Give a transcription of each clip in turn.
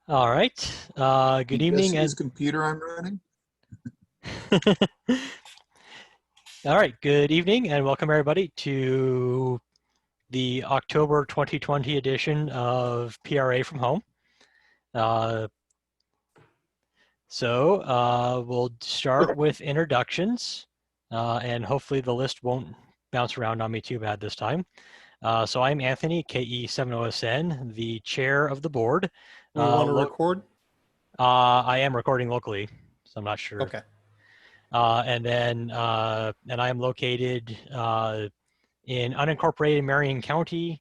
All right. Good You guys evening see and this computer I'm running? all right. Good evening and welcome everybody to the October 2020 edition of PRA from Home. Uh, we'll start with introductions, and hopefully the list won't bounce around on me too bad this time. So I'm Anthony, KE70SN, the chair of the board. We want to record? I am recording locally, so I'm not sure. Okay. And I am located in unincorporated Marion County,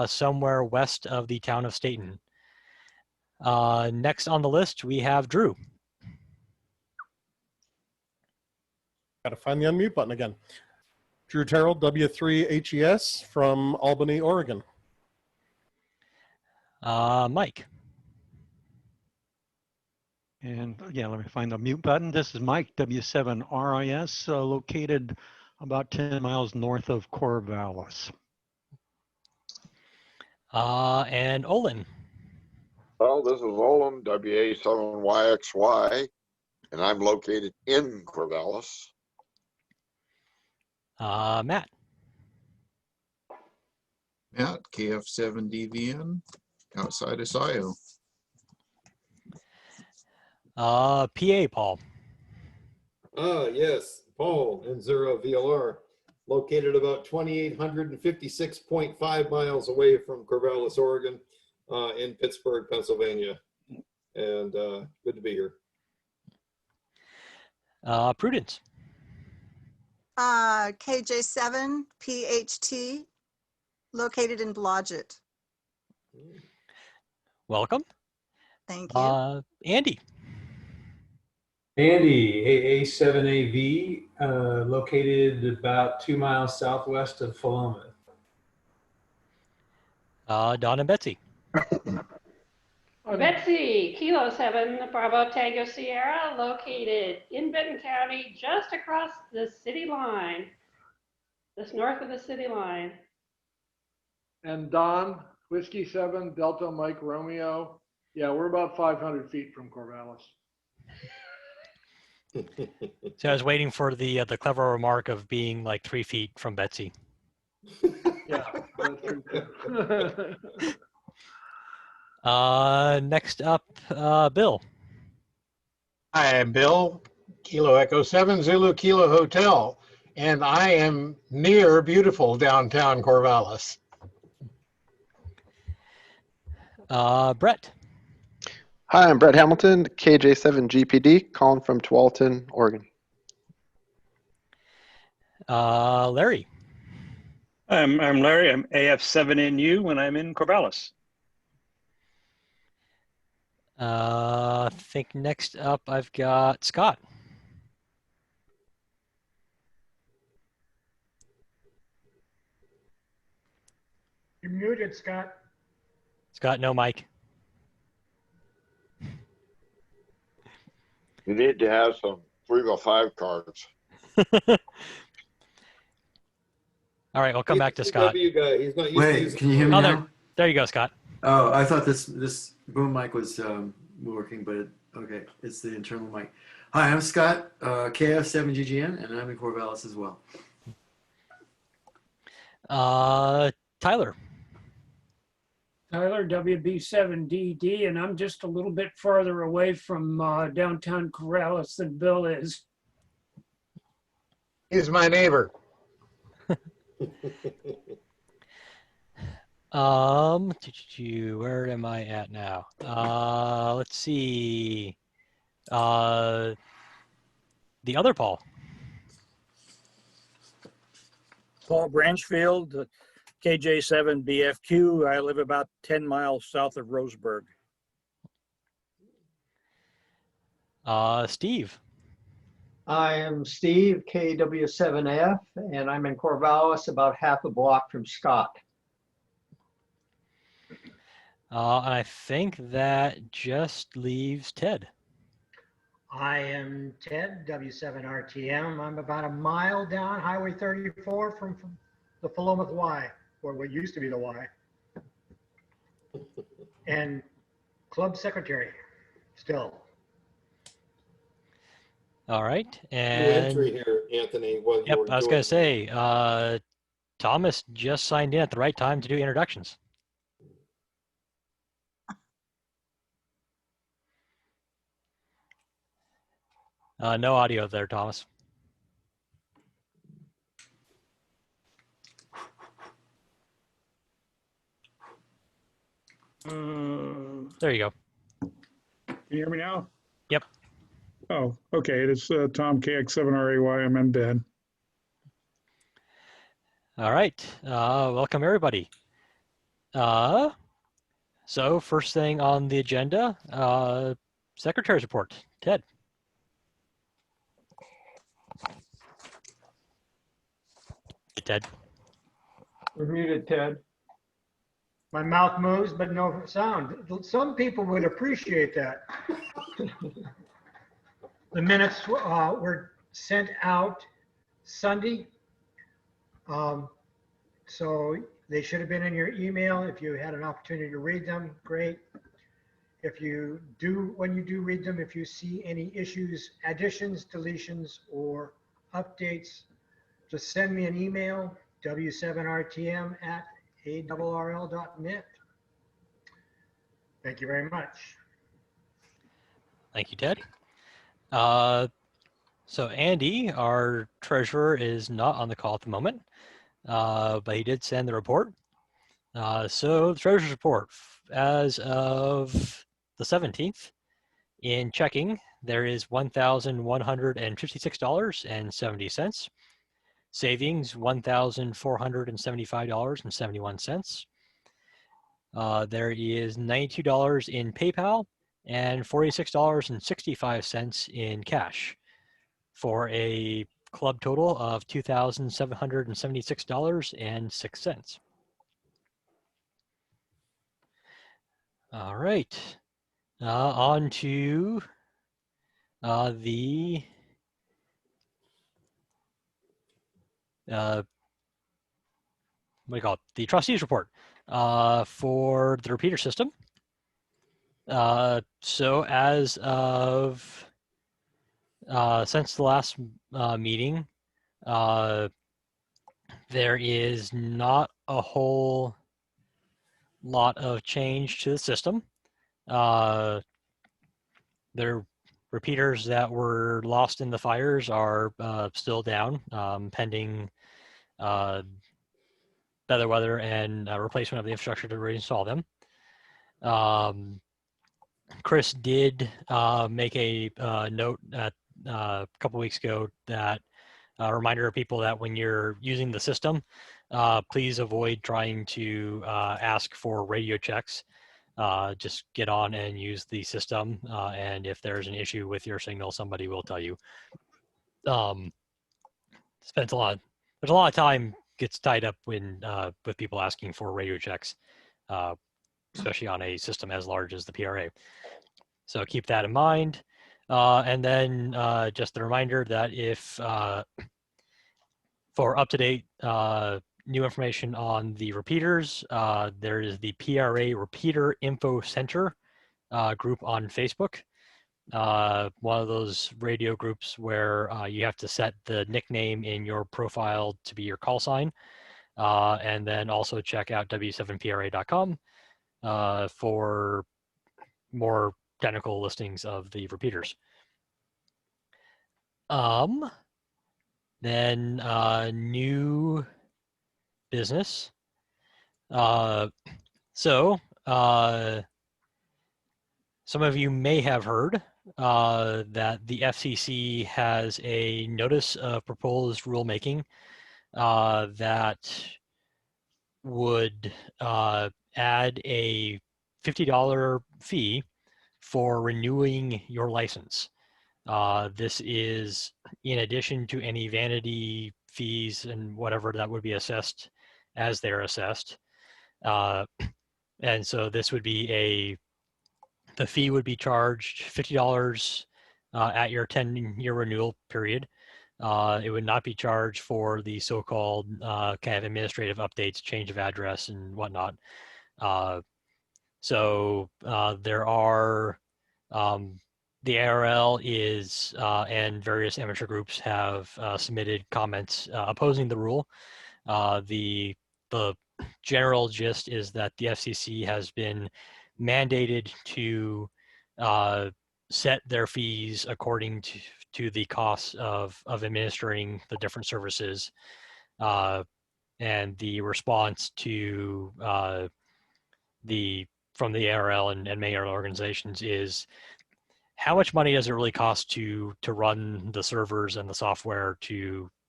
somewhere west of the town of Staten. Next on the list, we have Drew. Got to find the unmute button again. Drew Terrell, W3HES from Albany, Oregon. Mike. And yeah, let me find the mute button. This is Mike, W7RIS, located about 10 miles north of Corvallis. And Olin. Well, this is Olin, WA7YXY, and I'm located in Corvallis. Matt. Matt, KF7DVN, outside of SIO. PA Paul. Yes, Paul, N0 VLR, located about 2,856.5 miles away from Corvallis, Oregon, in Pittsburgh, Pennsylvania. And good to be here. Prudence. KJ7 PHT, located in Blodgett. Welcome. Thank you. Andy. Andy, AA7AV, located about 2 miles southwest of Philomath. Don and Betsy. Betsy, Kilo 7, Bravo Tango Sierra, located in Benton County, just across the city line, just north of the city line. And Don, Whiskey 7, Delta Mike Romeo. Yeah, we're about 500 feet from Corvallis. So I was waiting for the clever remark of being like 3 feet from Betsy. Yeah, that's true. Next up, Bill. Hi, I'm Bill, Kilo Echo 7 Zulu Kilo Hotel, and I am near beautiful downtown Corvallis. Brett. Hi, I'm Brett Hamilton, KJ7GPD, calling from Tualatin, Oregon. Larry. I'm Larry. I'm AF7NU and I'm in Corvallis. I think next up I've got Scott. You're muted, Scott. Scott, no mic. You need to have some 3x5 cards. All right, we'll come back to Scott. Guy. He's not used to Wait, using can you hear me Oh, now? there you go, Scott. Oh, I thought this boom mic was working, but okay, it's the internal mic. Hi, I'm Scott, KF7GGN, and I'm in Corvallis as well. Tyler. Tyler, WB7DD, and I'm just a little bit farther away from downtown Corvallis than Bill is. He's my neighbor. Where am I at now? Let's see. The other Paul. Paul Branchfield, KJ7BFQ. I live about 10 miles south of Roseburg. Steve. I am Steve, KW7F, and I'm in Corvallis, about half a block from Scott. And I think that just leaves Ted. I am Ted, W7RTM. I'm about a mile down Highway 34 from the Philomath Y, or what used to be the Y. And club secretary still. All right. New And entry here, Anthony. What yep, you were I was going doing. to say, Thomas just signed in at the right time to do introductions. No audio there, Thomas. There you go. Can you hear me now? Yep. Oh, okay. It's Tom KX7RAY. I'm in bed. All right. Welcome, everybody. So first thing on the agenda, Secretary's report. Ted. Hey, Ted. We're muted, Ted. My mouth moves, but no sound. Some people would appreciate that. The minutes were sent out Sunday. So they should have been in your email. If you had an opportunity to read them, great. If you do, when you do read them, if you see any issues, additions, deletions, or updates, just send me an email, w7rtm@arrl.net. Thank you very much. Thank you, Ted. So Andy, our treasurer, is not on the call at the moment, but he did send the report. So the treasurer's report, as of the 17th, in checking, there is $1,156.70. Savings, $1,475.71. There is $92 in PayPal and $46.65 in cash, for a club total of $2,776.06. All right, on to the what do you call it? The trustees report for the repeater system. So as of since the last meeting, there is not a whole lot of change to the system. Their repeaters that were lost in the fires are still down, pending better weather and replacement of the infrastructure to reinstall them. Chris did make a note at a couple weeks ago that a reminder of people that when you're using the system, please avoid trying to ask for radio checks. Just get on and use the system, and if there's an issue with your signal, somebody will tell you. There's a lot of time gets tied up when with people asking for radio checks, especially on a system as large as the PRA. So keep that in mind. And then just a reminder that if for up-to-date new information on the repeaters, there is the PRA Repeater Info Center group on Facebook. One of those radio groups where you have to set the nickname in your profile to be your call sign. And then also check out w7pra.com for more technical listings of the repeaters. Then new business. So some of you may have heard that the FCC has a notice of proposed rulemaking that would add a $50 fee for renewing your license. This is in addition to any vanity fees and whatever that would be assessed as they're assessed. And so this would be the fee would be charged $50 at your 10-year renewal period. It would not be charged for the so-called kind of administrative updates, change of address and whatnot. So there are the ARL is and various amateur groups have submitted comments opposing the rule. The general gist is that the FCC has been mandated to set their fees according to the costs of administering the different services, and the response to from the ARL and many other organizations is, how much money does it really cost to run the servers and the software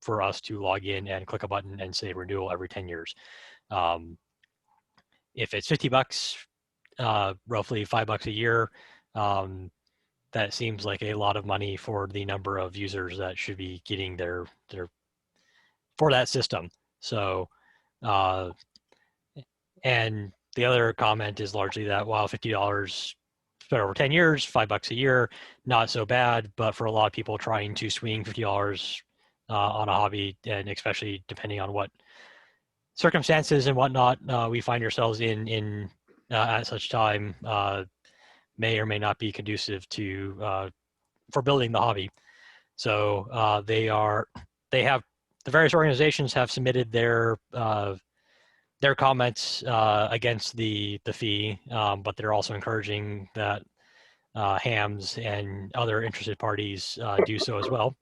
for us to log in and click a button and say renewal every 10 years? If it's $50, roughly $5 a year, that seems like a lot of money for the number of users that should be getting their for that system. So, and the other comment is largely that while $50 spread over 10 years, $5 a year, not so bad, but for a lot of people trying to swing $50 on a hobby, and especially depending on what circumstances and whatnot we find ourselves in at such time, may or may not be conducive to for building the hobby. So the various organizations have submitted their comments against the fee, but they're also encouraging that hams and other interested parties do so as well.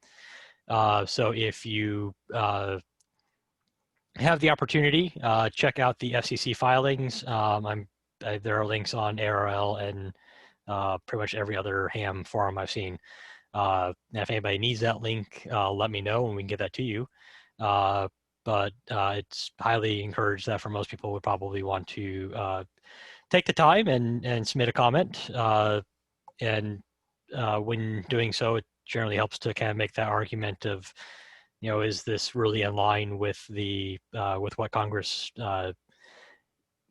So if you have the opportunity, check out the FCC filings. There are links on ARL and pretty much every other ham forum I've seen. And if anybody needs that link, let me know and we can get that to you. But it's highly encouraged that for most people would probably want to take the time and submit a comment. And when doing so, it generally helps to kind of make that argument of, is this really in line with with what Congress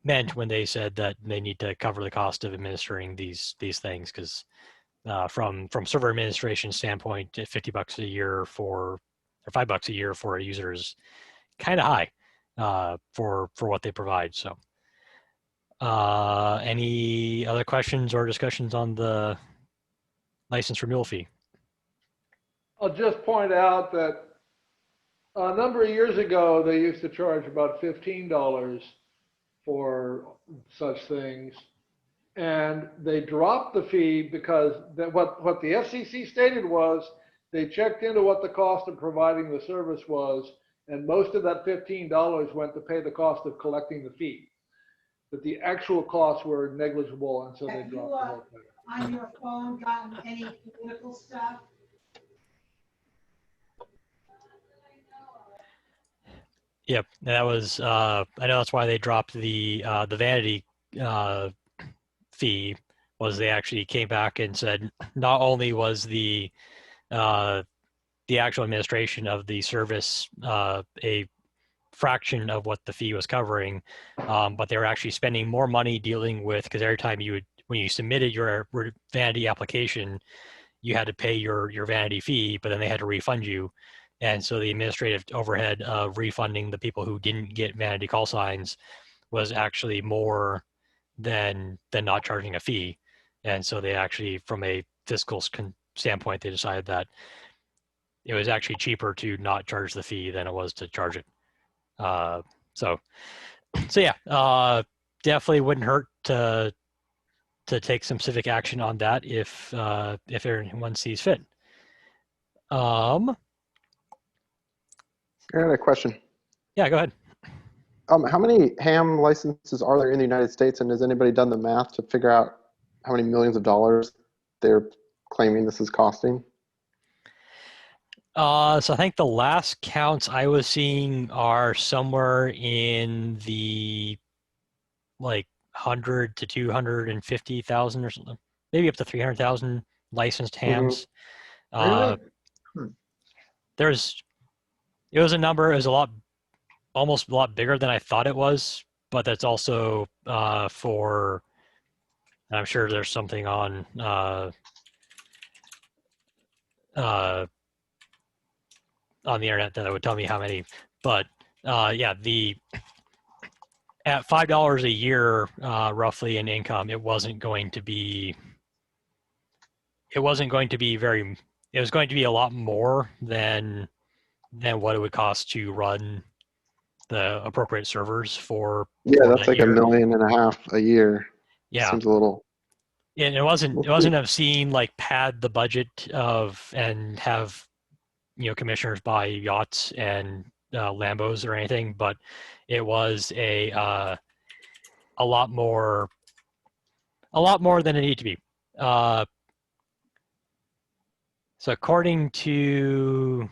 meant when they said that they need to cover the cost of administering these things? Because from server administration standpoint, $50 a year or $5 a year for a user is kind of high for what they provide. So any other questions or discussions on the license renewal fee? I'll just point out that a number of years ago, they used to charge about $15 for such things. And they dropped the fee because what the FCC stated was they checked into what the cost of providing the service was, and most of that $15 went to pay the cost of collecting the fee. But the actual costs were negligible, and so they dropped the whole thing. On your phone gotten any political stuff? Yep, that was. I know that's why they dropped the vanity fee. Was they actually came back and said not only was the actual administration of the service a fraction of what the fee was covering, but they were actually spending more money dealing with, because every time when you submitted your vanity application, you had to pay your vanity fee, but then they had to refund you. And so the administrative overhead of refunding the people who didn't get vanity call signs was actually more than not charging a fee. And so they actually, from a fiscal standpoint, they decided that it was actually cheaper to not charge the fee than it was to charge it. So yeah, definitely wouldn't hurt to take some civic action on that if everyone sees fit. I got a question. Yeah, go ahead. How many ham licenses are there in the United States, and has anybody done the math to figure out how many millions of dollars they're claiming this is costing? So I think the last counts I was seeing are somewhere in the 100 to 250,000 or something, maybe up to 300,000 licensed hams. It was a number. It was almost a lot bigger than I thought it was, but that's also for. I'm sure there's something on the internet that would tell me how many. But yeah, at $5 a year, roughly in income, it wasn't going to be very. It was going to be a lot more than what it would cost to run the appropriate servers for. Yeah, for that's that like year. $1.5 million a year. Yeah. Seems a little. And it wasn't obscene, like pad the budget of and have, commissioners buy yachts and Lambos or anything, but it was a lot more than it needed to be. So according to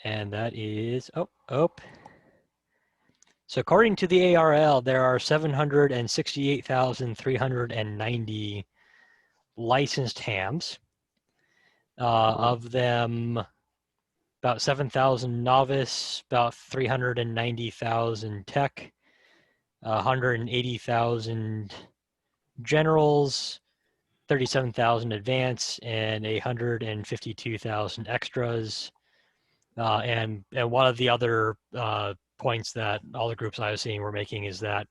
and that is So according to the ARL, there are 768,390 licensed hams. Of them, about 7,000 novice, about 390,000 tech, 180,000 generals, 37,000 advanced, and 152,000 extras. And one of the other points that all the groups I was seeing were making is that,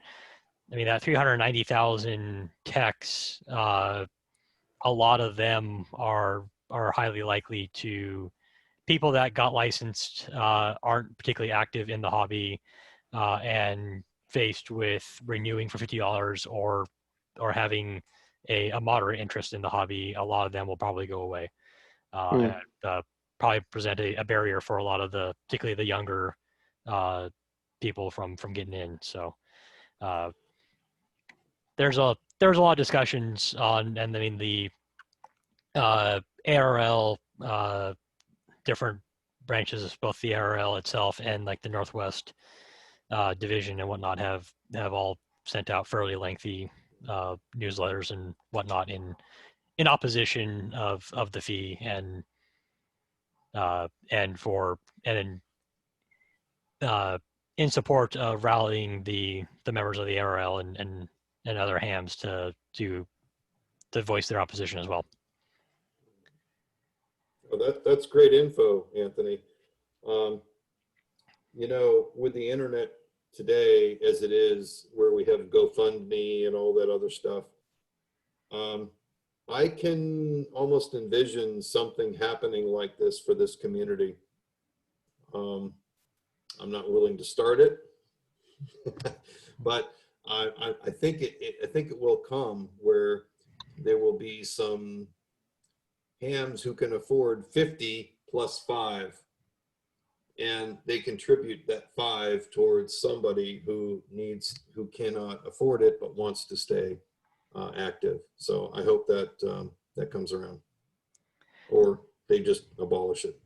that 390,000 techs, a lot of them are highly likely to, people that got licensed aren't particularly active in the hobby, and faced with renewing for $50 or having a moderate interest in the hobby, a lot of them will probably go away, and probably present a barrier for a lot of particularly the younger people from getting in. So there's a lot of discussions on, and the ARL, different branches of both the ARL itself and like the Northwest division and whatnot have all sent out fairly lengthy newsletters and whatnot in opposition of the fee and in support of rallying the members of the ARL and other hams to voice their opposition as well. Well, that's great info, Anthony. With the internet today as it is, where we have GoFundMe and all that other stuff, I can almost envision something happening like this for this community. I'm not willing to start it, but I think it will come where there will be some hams who can afford 50 plus 5, and they contribute that 5 towards somebody who cannot afford it but wants to stay active. So I hope that that comes around, or they just abolish it.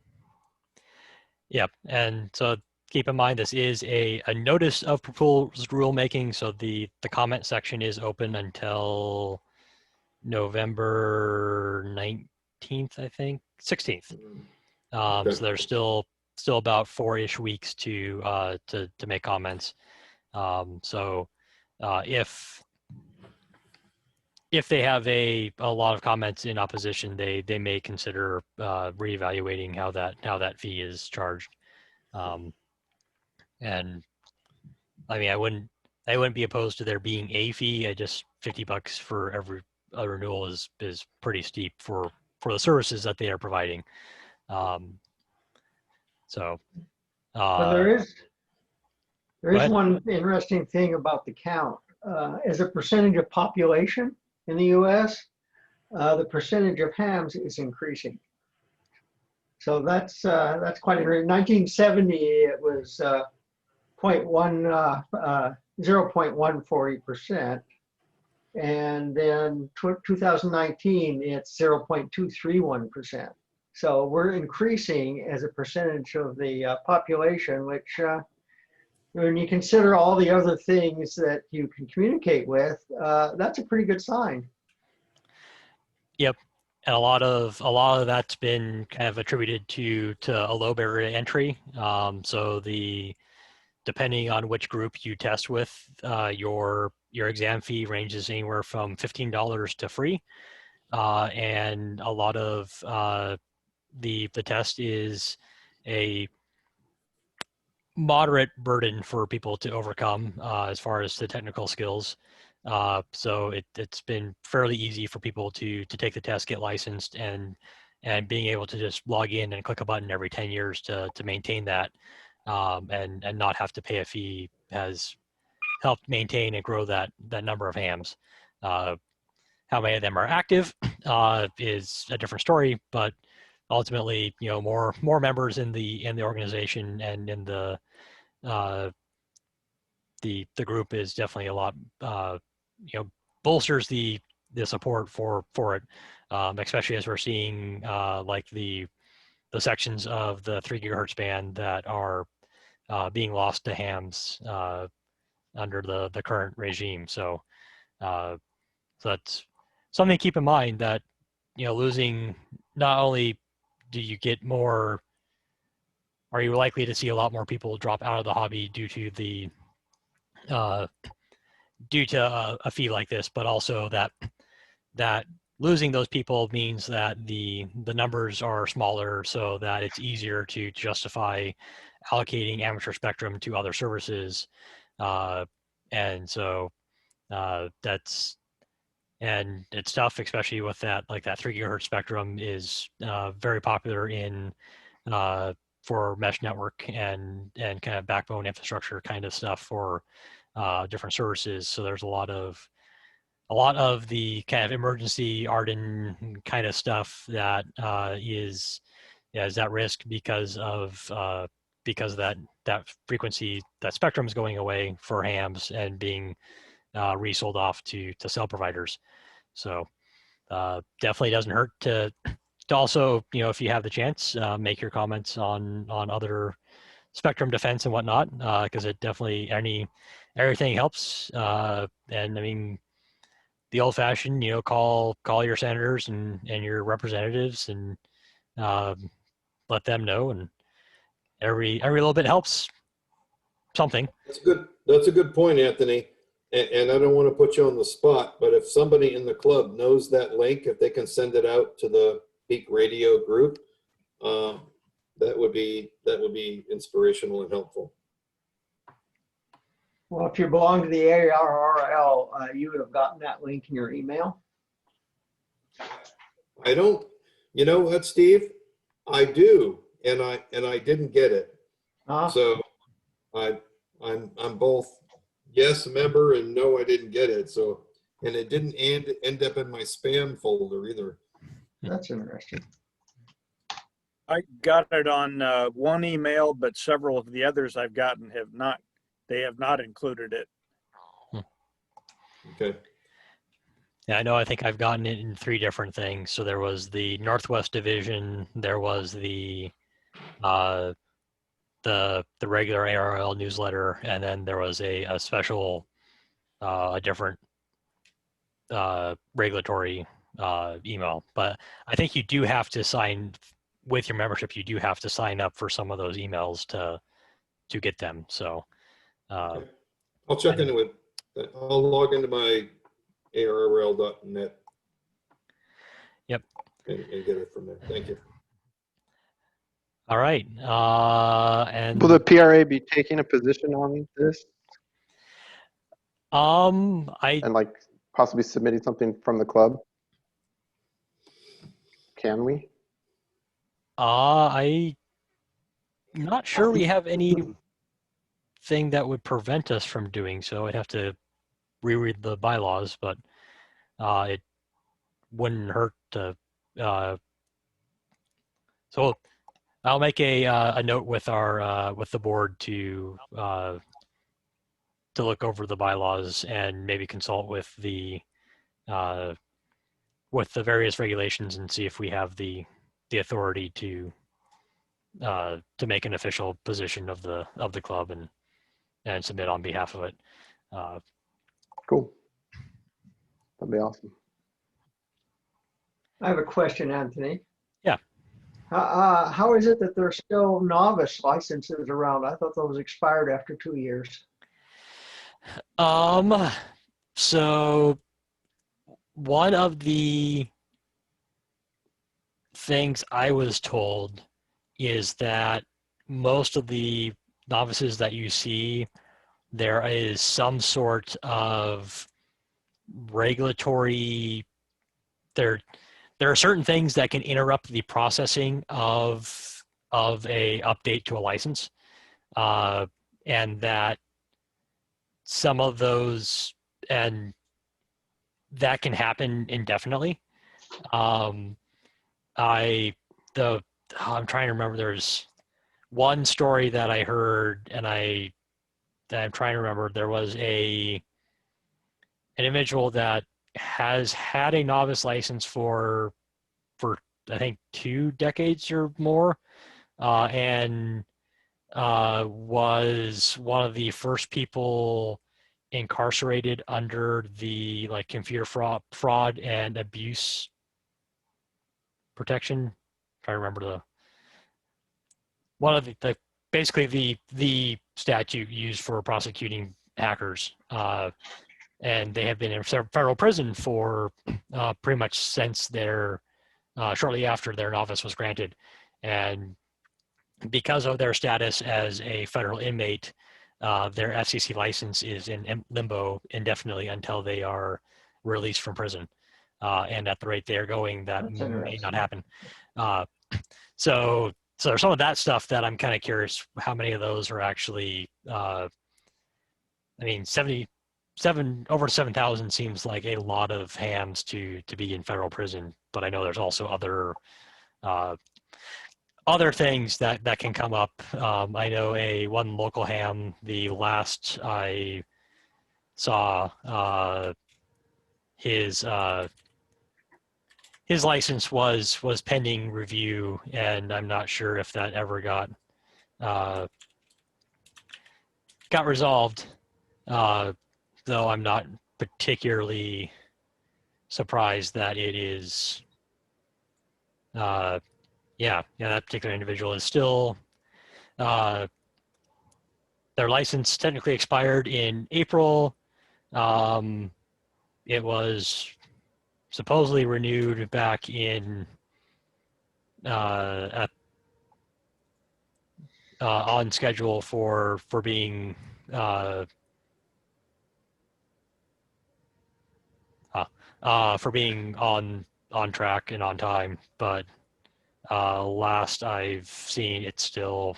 Yep, and so keep in mind this is a notice of proposed rulemaking, so the comment section is open until November 19th, I think, 16th. So there's still about 4-ish weeks to make comments. So if they have a lot of comments in opposition, they may consider reevaluating how that fee is charged. And I wouldn't be opposed to there being a fee. I just $50 for every renewal is pretty steep for the services that they are providing. But there is one interesting thing about the count. As a percentage of population in the U.S., the percentage of hams is increasing. So that's quite interesting. 1970, it was 0.140%. And then 2019, it's 0.231%. So we're increasing as a percentage of the population, which when you consider all the other things that you can communicate with, that's a pretty good sign. Yep. And a lot of that's been kind of attributed to a low barrier to entry. So depending on which group you test with, your exam fee ranges anywhere from $15 to free, and a lot of the test is a moderate burden for people to overcome as far as the technical skills. So it's been fairly easy for people to take the test, get licensed, and being able to just log in and click a button every 10 years to maintain that, and not have to pay a fee has helped maintain and grow that number of hams. How many of them are active is a different story, but ultimately, more members in the organization and in the group is definitely a lot, bolsters the support for it, especially as we're seeing like the sections of the 3 gigahertz band that are being lost to hams under the current regime. So that's something to keep in mind, that losing, not only do you get more, are you likely to see a lot more people drop out of the hobby due to the a fee like this, but also that losing those people means that the numbers are smaller, so that it's easier to justify allocating amateur spectrum to other services, and so and it's tough, especially with that 3 gigahertz spectrum is very popular for mesh network and kind of backbone infrastructure kind of stuff for different services. So there's a lot of the kind of emergency Arden kind of stuff that is at risk because of that frequency, that spectrum is going away for hams and being resold off to cell providers. So definitely doesn't hurt to also, if you have the chance, make your comments on other spectrum defense and whatnot, because it definitely, everything helps. And I mean, the old fashioned, call your senators and your representatives and let them know, and every little bit helps something. That's a good point, Anthony. And I don't want to put you on the spot, but if somebody in the club knows that link, if they can send it out to the Peak Radio group, that would be inspirational and helpful. Well, if you belong to the ARRL, you would have gotten that link in your email. I don't. You know what, Steve? I do, and I didn't get it. So I'm both yes member and no, I didn't get it. So, and it didn't end up in my spam folder either. That's interesting. I got it on one email, but several of the others I've gotten have not included it. Okay. Yeah, I think I've gotten it in 3 different things. So there was the Northwest Division, there was the regular ARRL newsletter, and then there was a special, a different regulatory email. But I think you do have to sign, with your membership, you do have to sign up for some of those emails to get them. So I'll check into it. I'll log into my ARRL.net. Yep. And get it from there. Thank you. All right. And will the PRA be taking a position on this? And like possibly submitting something from the club? Can we? I'm not sure we have anything that would prevent us from doing so. I'd have to reread the bylaws, but it wouldn't hurt to. So I'll make a note with our with the board to look over the bylaws and maybe consult with the various regulations and see if we have the authority to make an official position of the club and submit on behalf of it. Cool. That'd be awesome. I have a question, Anthony. Yeah. How is it that there's still novice licenses around? I thought those expired after 2 years. So one of the things I was told is that most of the novices that you see, there is some sort of regulatory, there are certain things that can interrupt the processing of a update to a license, and that some of those, and that can happen indefinitely. I'm trying to remember, there's one story that I heard, and I'm trying to remember, there was an individual that has had a novice license for I think 2 decades or more, and was one of the first people incarcerated under the like computer fraud and abuse protection. I'm trying to remember one of the basically the statute used for prosecuting hackers, and they have been in federal prison for pretty much since their shortly after their novice was granted, and because of their status as a federal inmate, their FCC license is in limbo indefinitely until they are released from prison. And at the rate they're going, that may not happen. So there's some of that stuff that I'm kind of curious how many of those are actually, I mean, over 7,000 seems like a lot of hams to be in federal prison, but I know there's also other things that can come up. I know one local ham, the last I saw, his license was pending review, and I'm not sure if that ever got resolved, though I'm not particularly surprised that it is, that particular individual is still, their license technically expired in April. It was supposedly renewed back in on schedule for being on track and on time, but last I've seen, it's still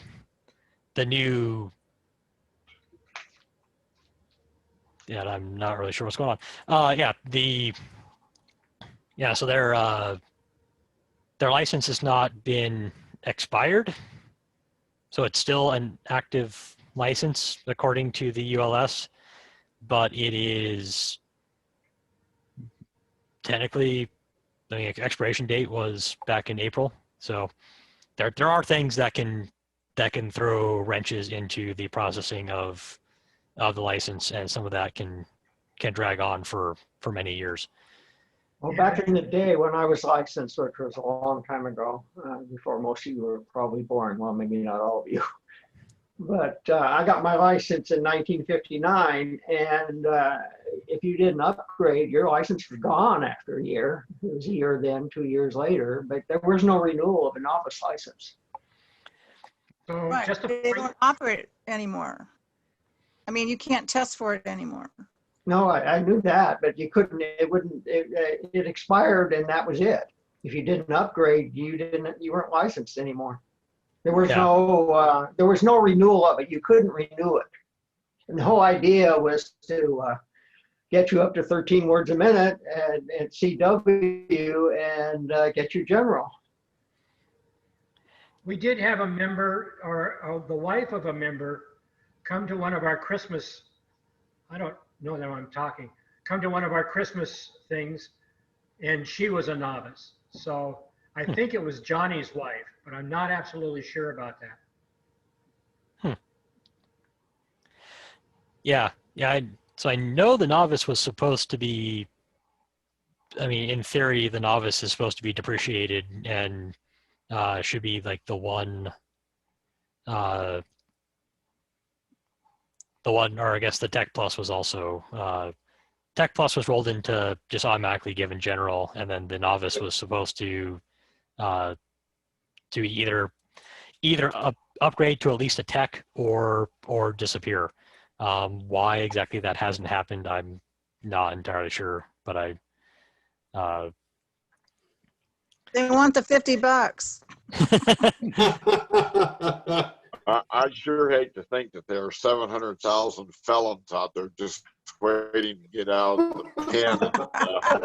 the new. Yeah, I'm not really sure what's going on. So their license has not been expired, so it's still an active license according to the ULS, but it is technically, I mean, expiration date was back in April. So there are things that can throw wrenches into the processing of the license, and some of that can drag on for many years. Well, back in the day when I was licensed, which was a long time ago, before most of you were probably born, well, maybe not all of you, but I got my license in 1959, and if you didn't upgrade, your license was gone after a year. It was a year then, 2 years later, but there was no renewal of a novice license. So Right, just they don't operate it anymore. I mean, you can't test for it anymore. No, I knew that, but you couldn't, it expired and that was it. If you didn't upgrade, you weren't licensed anymore. There was no renewal of it. You couldn't renew it. And the whole idea was to get you up to 13 words a minute and CW and get you general. We did have a member, or the wife of a member, come to one of our Christmas, I don't know that I'm talking, come to one of our Christmas things, and she was a novice. So I think it was Johnny's wife, but I'm not absolutely sure about that. Yeah. So I know the novice was supposed to be, I mean, in theory, the novice is supposed to be depreciated and should be like the one, or I guess the Tech Plus was also, Tech Plus was rolled into just automatically given general, and then the novice was supposed to to either upgrade to at least a tech or disappear. Why exactly that hasn't happened, I'm not entirely sure, but They want the $50. I'd sure hate to think that there are 700,000 felons out there just waiting to get out of the pen and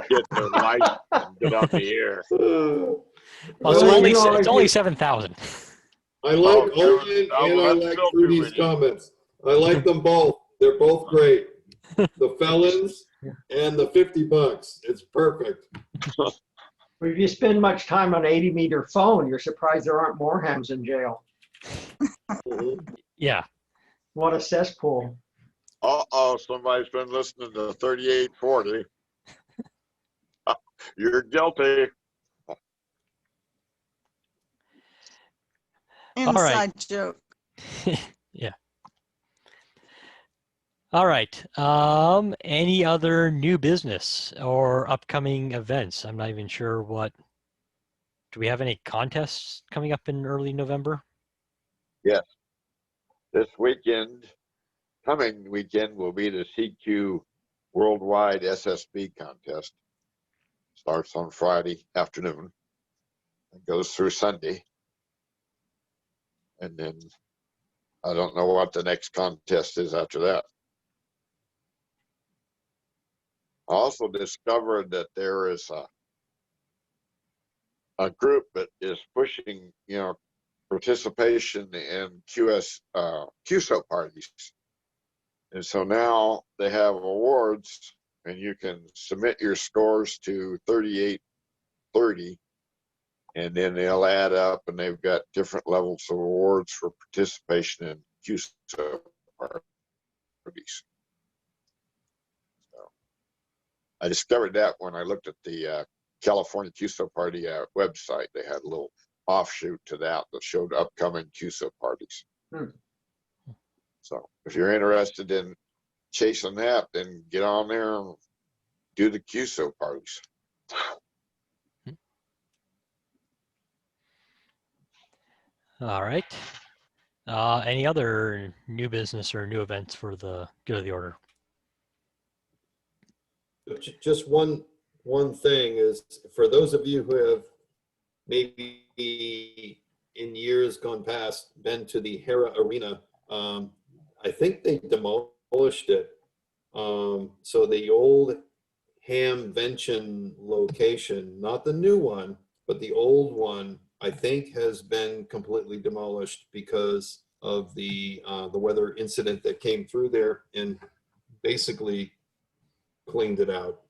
get their license and get out the air. Well, Well, you know, it's only 7,000. I like Oh, Owen no, and I that's like still too Trudy's many. comments. I like them both. They're both great. The felons and the $50. It's perfect. If you spend much time on an 80-meter phone, you're surprised there aren't more hams in jail. Yeah. What a cesspool. Uh-oh, somebody's been listening to 3840. You're guilty. Inside joke. Yeah. All right. Any other new business or upcoming events? I'm not even sure what. Do we have any contests coming up in early November? Yes. This weekend, coming weekend, will be the CQ Worldwide SSB contest. Starts on Friday afternoon and goes through Sunday. And then I don't know what the next contest is after that. I also discovered that there is a group that is pushing, participation in QSO parties. And so now they have awards and you can submit your scores to 3830 and then they'll add up and they've got different levels of awards for participation in QSO parties. So I discovered that when I looked at the California QSO party website. They had a little offshoot to that showed upcoming QSO parties. So if you're interested in chasing that, then get on there and do the QSO parties. All right. Any other new business or new events for the good of the order? Just one thing is for those of you who have maybe in years gone past been to the Hera Arena, I think they demolished it. So the old Hamvention location, not the new one, but the old one, I think has been completely demolished because of the weather incident that came through there and basically cleaned it out.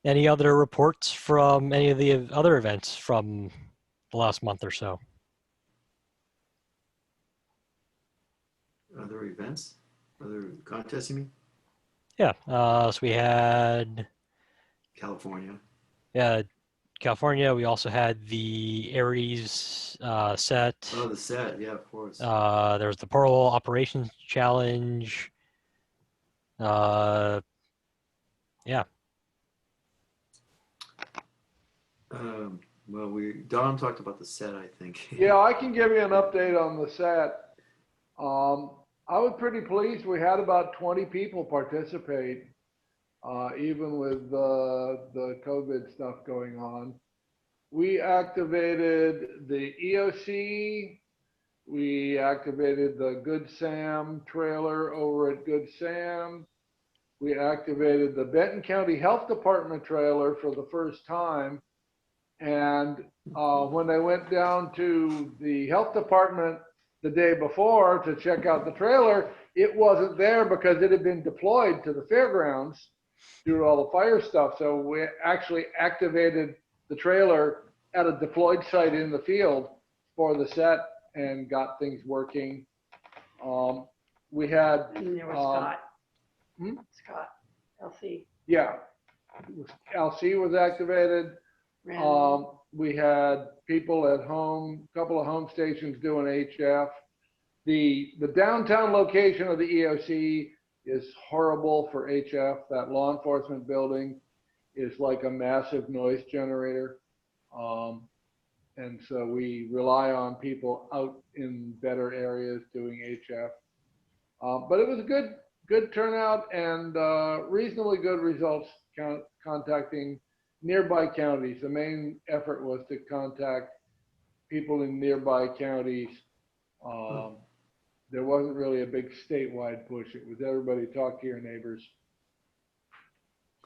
Any other reports from any of the other events from the last month or so? Other events? Other contests, you mean? Yeah. So we had California. Yeah, California. We also had the Aries set. Oh, the set. Yeah, of course. There was the Portal Operations Challenge. Yeah. Well, Don talked about the set, I think. Yeah, I can give you an update on the set. I was pretty pleased. We had about 20 people participate, even with the COVID stuff going on. We activated the EOC. We activated the Good Sam trailer over at Good Sam. We activated the Benton County Health Department trailer for the first time. And when I went down to the health department the day before to check out the trailer, it wasn't there because it had been deployed to the fairgrounds due to all the fire stuff. So we actually activated the trailer at a deployed site in the field for the set and got things working. We had And there was Scott. Scott, LC. Yeah. LC was activated. We had people at home, a couple of home stations doing HF. The downtown location of the EOC is horrible for HF. That law enforcement building is like a massive noise generator. And so we rely on people out in better areas doing HF. But it was a good turnout and reasonably good results contacting nearby counties. The main effort was to contact people in nearby counties. There wasn't really a big statewide push. It was everybody talk to your neighbors.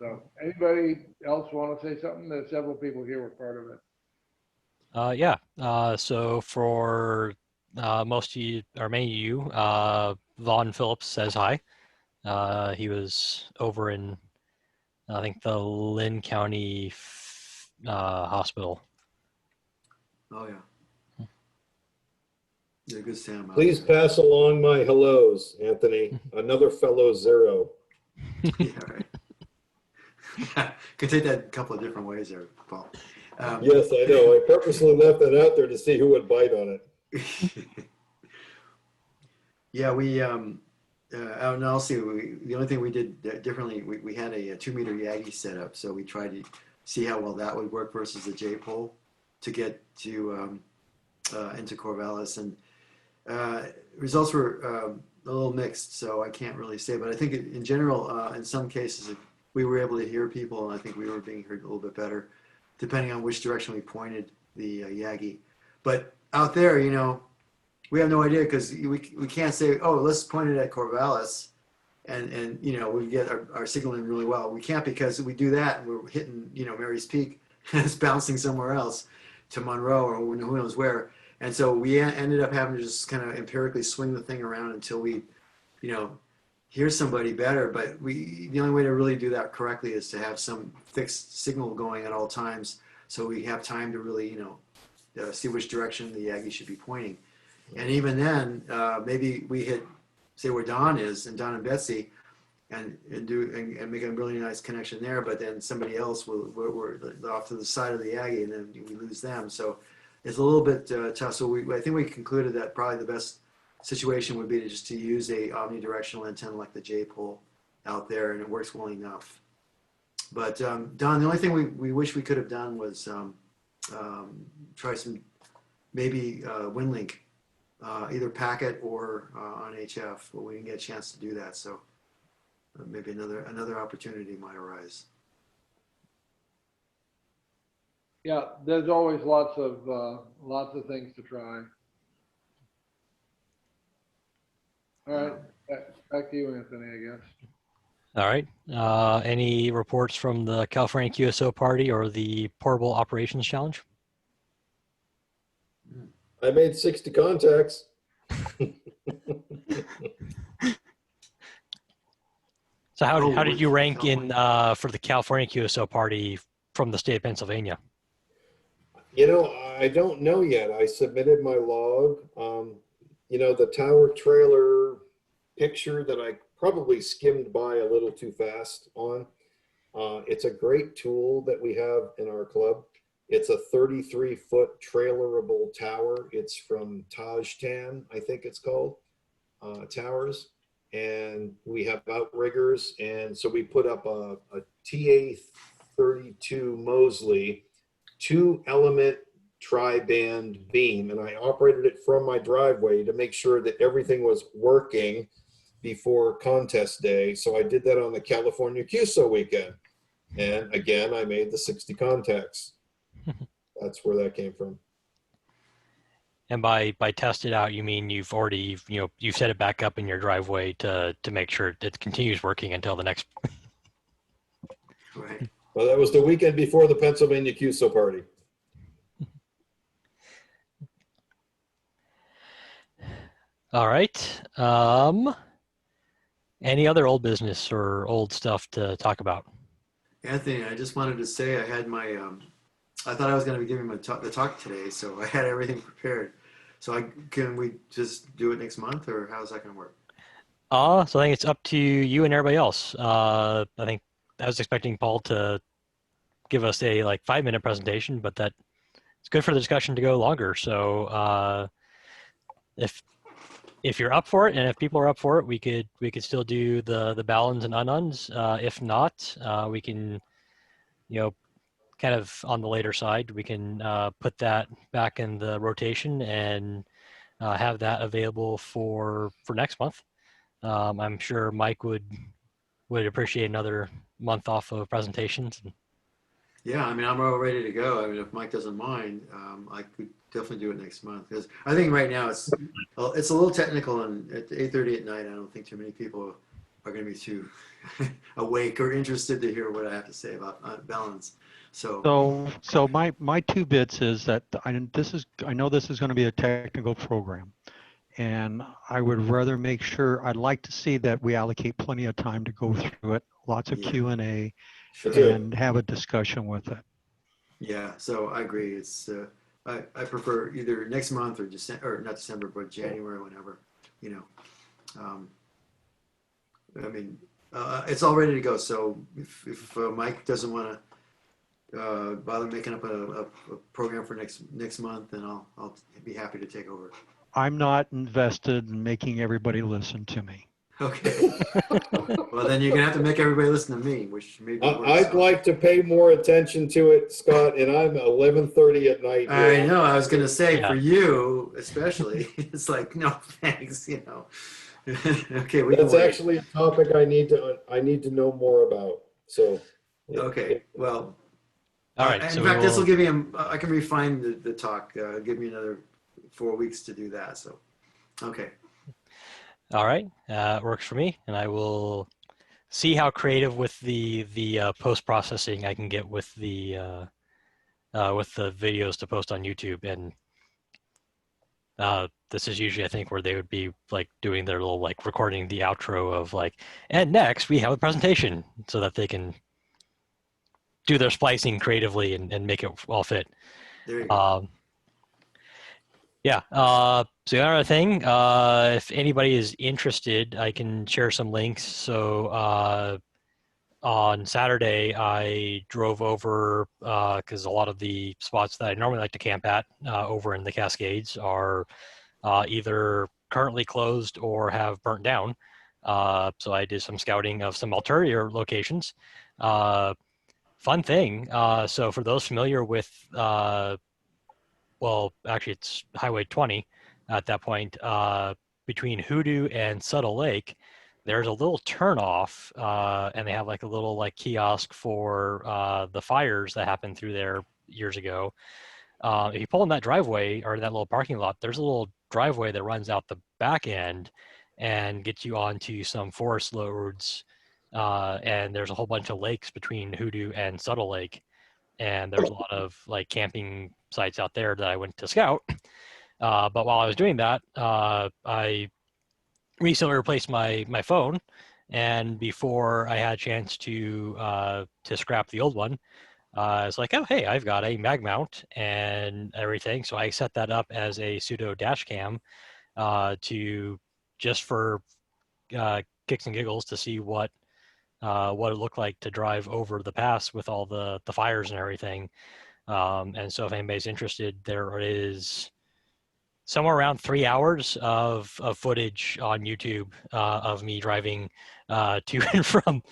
So anybody else want to say something? There's several people here were part of it. Yeah. So for most of you, or many of you, Vaughn Phillips says hi. He was over in, I think, the Lynn County Hospital. Oh, yeah. Yeah, good Sam. Please pass along my hellos, Anthony. Another fellow zero. Yeah, right. Could take that a couple of different ways there, Paul. Yes, I know. I purposely left that out there to see who would bite on it. Yeah, we out in LC, the only thing we did differently, we had a 2-meter Yagi set up, so we tried to see how well that would work versus the J pole to get to into Corvallis, and results were a little mixed, so I can't really say, but I think in general, in some cases, we were able to hear people, and I think we were being heard a little bit better, depending on which direction we pointed the Yagi. But out there, you know, we have no idea because we can't say, oh, let's point it at Corvallis, and you know, we get our signaling really well. We can't, because we do that and we're hitting, you know, Mary's Peak and it's bouncing somewhere else to Monroe or who knows where. And so we ended up having to just kind of empirically swing the thing around until we, you know, hear somebody better. But the only way to really do that correctly is to have some fixed signal going at all times, so we have time to really, you know, see which direction the Yagi should be pointing. And even then, maybe we hit, say, where Don is, and Don and Betsy, and make a really nice connection there. But then somebody else we're off to the side of the Yagi, and then we lose them. So it's a little bit tough. So I think we concluded that probably the best situation would be to use a omnidirectional antenna like the J pole out there, and it works well enough. But Don, the only thing we wish we could have done was try some maybe WinLink. Either packet or on HF, but we didn't get a chance to do that. So maybe another opportunity might arise. Yeah, there's always lots of things to try. All right, back to you, Anthony, I guess. All right. Any reports from the California QSO party or the Portable Operations Challenge? I made 60 contacts. So how did you rank in for the California QSO party from the state of Pennsylvania? You know, I don't know yet. I submitted my log. You know, the tower trailer picture that I probably skimmed by a little too fast on. It's a great tool that we have in our club. It's a 33-foot trailerable tower. It's from Tajtan, I think it's called, towers. And we have outriggers. And so we put up a TA32 Mosley 2-element tri-band beam. And I operated it from my driveway to make sure that everything was working before contest day. So I did that on the California QSO weekend. And again, I made the 60 contacts. That's where that came from. And by test it out, you mean you've already, you've set it back up in your driveway to make sure it continues working until the next. Right. Well, that was the weekend before the Pennsylvania QSO party. All right. Any other old business or old stuff to talk about? Anthony, I just wanted to say I had my, I thought I was going to be giving the talk today, so I had everything prepared. So can we just do it next month, or how's that going to work? So I think it's up to you and everybody else. I think I was expecting Paul to give us a like 5-minute presentation, but that it's good for the discussion to go longer. So if you're up for it, and if people are up for it, we could still do the balance and ununs. If not, we can, kind of on the later side, we can put that back in the rotation and have that available for next month. I'm sure Mike would appreciate another month off of presentations. Yeah, I mean, I'm all ready to go. I mean, if Mike doesn't mind, I could definitely do it next month, because I think right now it's a little technical, and at 8:30 at night, I don't think too many people are going to be too awake or interested to hear what I have to say about balance. So my 2 bits is that I know this is going to be a technical program, and I would rather make sure, I'd like to see that we allocate plenty of time to go through it, lots of Q&A, and have a discussion with it. Yeah, so I agree. It's I prefer either next month or December, or not December, but January, whenever, I mean, it's all ready to go. So if Mike doesn't want to bother making up a program for next month, then I'll be happy to take over. I'm not invested in making everybody listen to me. Okay. Well, then you're gonna have to make everybody listen to me, which may be worse. I'd like to pay more attention to it, Scott, and I'm 11:30 at night. I know. I was gonna say for you, especially, it's like no thanks. Okay, we That's can wait. actually a topic I need to know more about. So. Okay. Well. All right. In fact, this will give me I can refine the talk. Give me another 4 weeks to do that. So. Okay. All right, works for me, and I will see how creative with the post processing I can get with the videos to post on YouTube. And this is usually, I think, where they would be like doing their little like recording the outro of like, and next we have a presentation, so that they can do their splicing creatively and make it all fit. There you go. Yeah. So the other thing, if anybody is interested, I can share some links. So on Saturday, I drove over because a lot of the spots that I normally like to camp at over in the Cascades are either currently closed or have burnt down. So I did some scouting of some ulterior locations. Fun thing. So for those familiar with well, actually, it's Highway 20 at that point. Between Hoodoo and Subtle Lake, there's a little turnoff, and they have like a little like kiosk for the fires that happened through there years ago. If you pull in that driveway or that little parking lot, there's a little driveway that runs out the back end and gets you onto some forest roads. And there's a whole bunch of lakes between Hoodoo and Subtle Lake. And there's a lot of like camping sites out there that I went to scout. But while I was doing that, I recently replaced my phone, and before I had a chance to scrap the old one, I was like, oh hey, I've got a mag mount and everything. So I set that up as a pseudo dash cam to just for kicks and giggles to see what it looked like to drive over the pass with all the fires and everything. And so if anybody's interested, there is somewhere around 3 hours of footage on YouTube of me driving to and from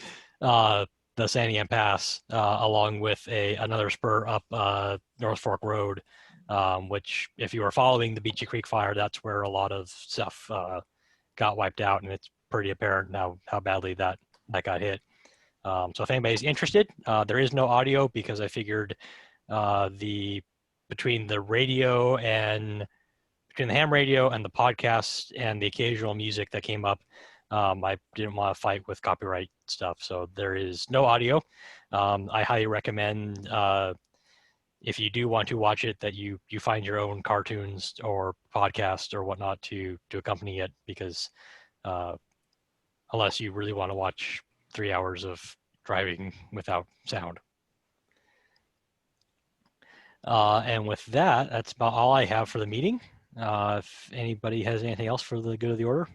the Santiam Pass, along with another spur up North Fork Road, which if you were following the Beachy Creek fire, that's where a lot of stuff got wiped out, and it's pretty apparent now how badly that got hit. So if anybody's interested, there is no audio because I figured between the ham radio and the podcast and the occasional music that came up, I didn't want to fight with copyright stuff. So there is no audio. I highly recommend if you do want to watch it that you find your own cartoons or podcast or whatnot to accompany it, because unless you really want to watch 3 hours of driving without sound. And with that, that's about all I have for the meeting. If anybody has anything else for the good of the order.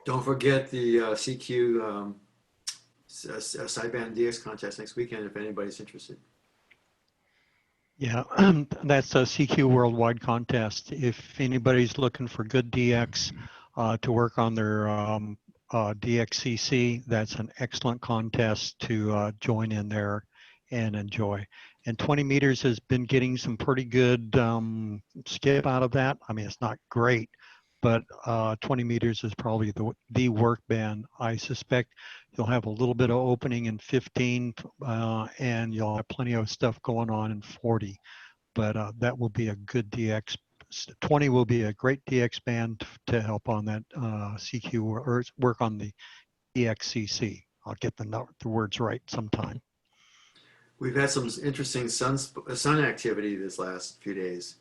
Don't forget the CQ sideband DX contest next weekend if anybody's interested. Yeah, that's a CQ Worldwide contest. If anybody's looking for good DX to work on their DXCC, that's an excellent contest to join in there and enjoy. And 20 meters has been getting some pretty good skip out of that. I mean, it's not great, but 20 meters is probably the work band. I suspect you'll have a little bit of opening in 15 and you'll have plenty of stuff going on in 40. But that will be a good DX. 20 will be a great DX band to help on that CQ or work on the DXCC. I'll get the words right sometime. We've had some interesting sun activity this last few days.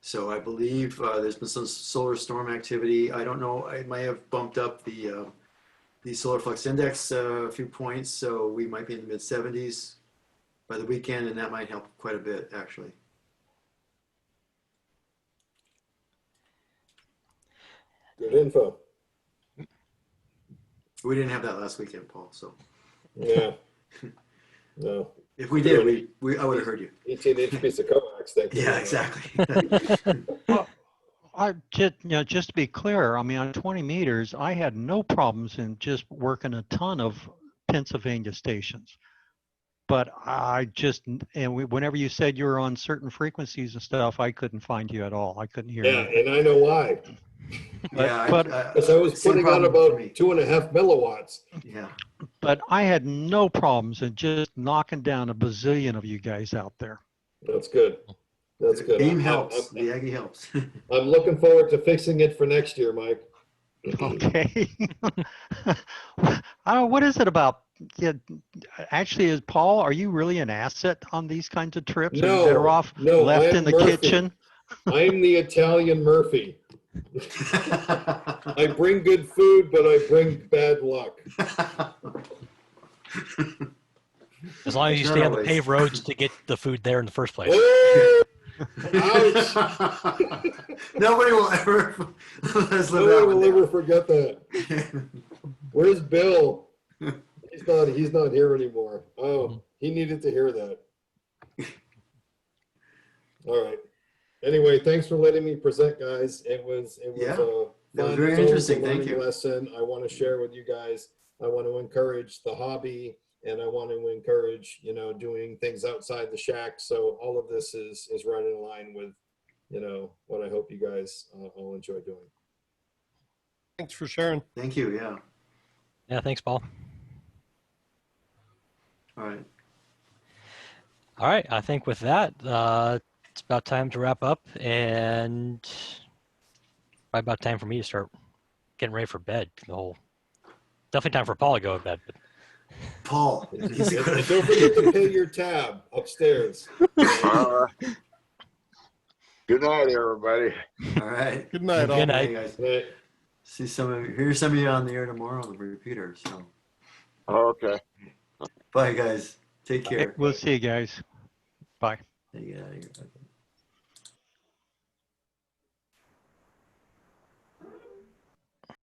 So I believe there's been some solar storm activity. I don't know, I might have bumped up the solar flux index a few points. So we might be in the mid 70s by the weekend, and that might help quite a bit actually. Good info. We didn't have that last weekend, Paul, so. Yeah. No. If we did, I would have heard you. 18-inch piece of coax. Thank you. Yeah, exactly. Well, just to be clear, I mean, on 20 meters, I had no problems in just working a ton of Pennsylvania stations. But whenever you said you were on certain frequencies and stuff, I couldn't find you at all. I couldn't hear you. Yeah, and I know why. Because I was putting on about 2.5 milliwatts. Yeah. But I had no problems in just knocking down a bazillion of you guys out there. That's good. That's good. Game helps. The Aggie helps. I'm looking forward to fixing it for next year, Mike. Okay. What is it about? Yeah, actually, is Paul, are you really an asset on these kinds of trips? Are you better off left in the kitchen? I'm the Italian Murphy. I bring good food, but I bring bad luck. As long as you stay on the paved roads to get the food there in the first place. Oh! Ouch! Nobody will ever let us live Nobody will ever forget that. Where's Bill? He's not here anymore. Oh, he needed to hear that. All right. Anyway, thanks for letting me present, guys. It was Yeah, a that was fun, very interesting. Thank learning you. lesson. I want to share with you guys. I want to encourage the hobby, and I want to encourage, doing things outside the shack. So all of this is right in line with, what I hope you guys all enjoy doing. Thanks for sharing. Thank you. Yeah. Yeah, thanks, Paul. All right. All right, I think with that, it's about time to wrap up, and probably about time for me to start getting ready for bed. Definitely time for Paul to go to bed. But... Paul, And don't forget to pay your tab upstairs. Good night, everybody. All right. Good night, all. Good night. Hey, guys. Right. See hear some of you on the air tomorrow on the repeater. So Okay. bye, guys. Take care. We'll see you guys. Bye. Hey, get out of here.